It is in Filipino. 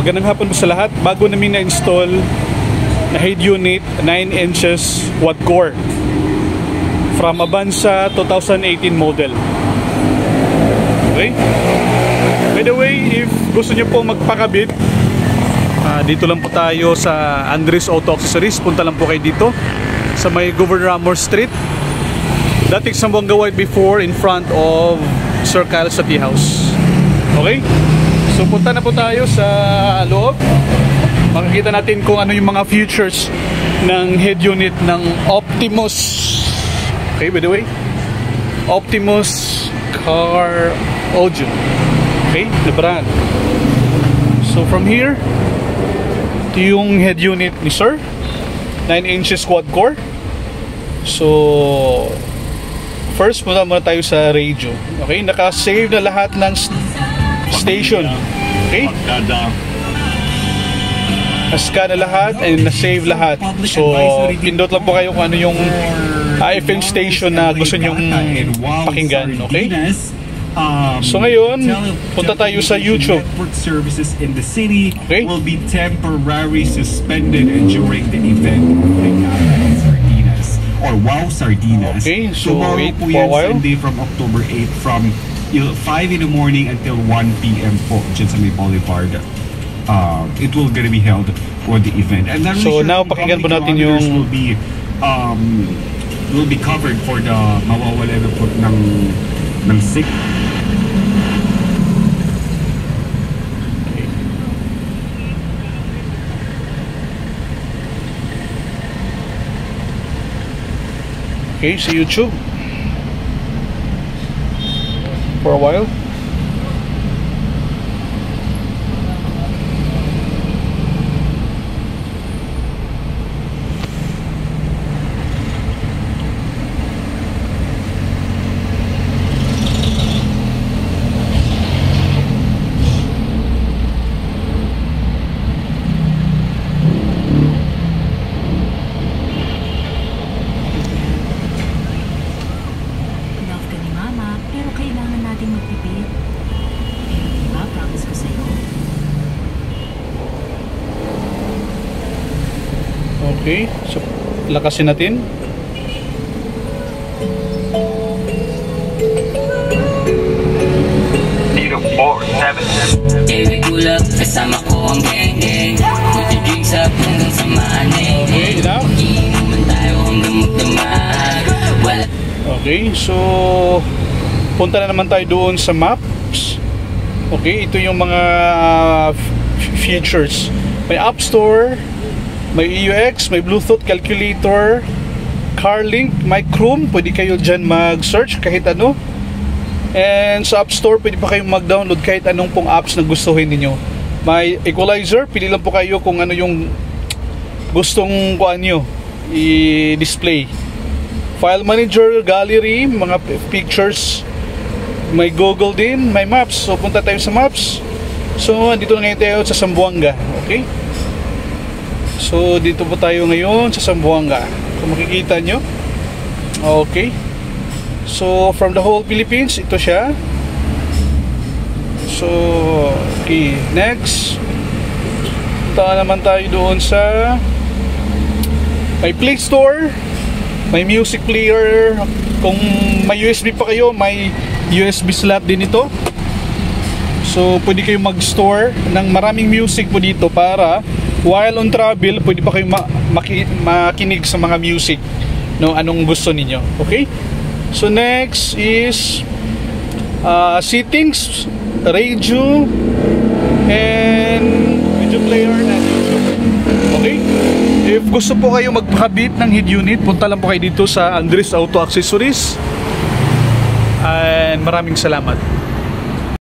Magandang hapon po sa lahat. Bago namin na-install na head unit 9 inches quad core from Avanza 2018 model. Okay? By the way, if gusto nyo po magpakabit, dito lang po tayo sa Andres Auto Accessories. Punta lang po kayo dito sa may Governor Ramos Street. Dating Zamboanga White before, in front of Sir Kyle's Tea House. Okay? So punta na po tayo sa loob. Makikita natin kung ano yung mga features ng head unit ng Optimus. Okay, by the way, Optimus Car Audio. Okay, the brand. So from here, ito yung head unit ni Sir, 9 inches quad core. So first, punta muna tayo sa radio. Okay, naka-save na lahat ng station. Okay? Na-scan na lahat and na-save lahat. So, pindot lang po kayo kung ano yung FM station na gusto nyong pakinggan. Okay? So ngayon, punta tayo sa YouTube. Services in the city will be temporarily suspended during the event or Wow Sardinas. Okay, so tomorrow po yan, Sunday from October 8 from 5 in the morning until 1 p.m. po dyan sa may Boulevard. It will gonna be held for the event. And so now pakinggan po natin yung will be covered for the mawawala na po ng sick. Okay, sa YouTube for a while. Okay, so lakasin natin. Dito 477. Baby kulap, kasama ko ang gang-gang. Magdidrink sa hanggang sa maaneng. Okay, enough. Inuman tayo hanggang magdamag. Okay, so punta na naman tayo doon sa maps. Okay, ito yung mga features. May App Store, may EUX, may Bluetooth calculator, CarLink, may Chrome, pwede kayo dyan mag-search kahit ano. And sa App Store, pwede pa kayong mag-download kahit anong pong apps na gustuhin niyo. May equalizer, pili lang po kayo kung ano yung gustong kuan nyo i-display. File manager, gallery, mga pictures, may Google din, may Maps. So punta tayo sa Maps. So dito na ngayon tayo sa Zamboanga. Okay? So dito po tayo ngayon sa Zamboanga. Kung makikita nyo. Okay. So from the whole Philippines, ito siya. So okay, next. Punta naman tayo doon sa may Play Store, may music player. Kung may USB pa kayo, may USB slot din ito. So pwede kayong mag-store ng maraming music po dito para while on travel, pwede pa kayong makinig sa mga music, no, anong gusto ninyo. Okay? So next is settings, radio, and video player na YouTube. Okay? If gusto po kayo magpakabit ng head unit, punta lang po kayo dito sa Andres Auto Accessories. And maraming salamat.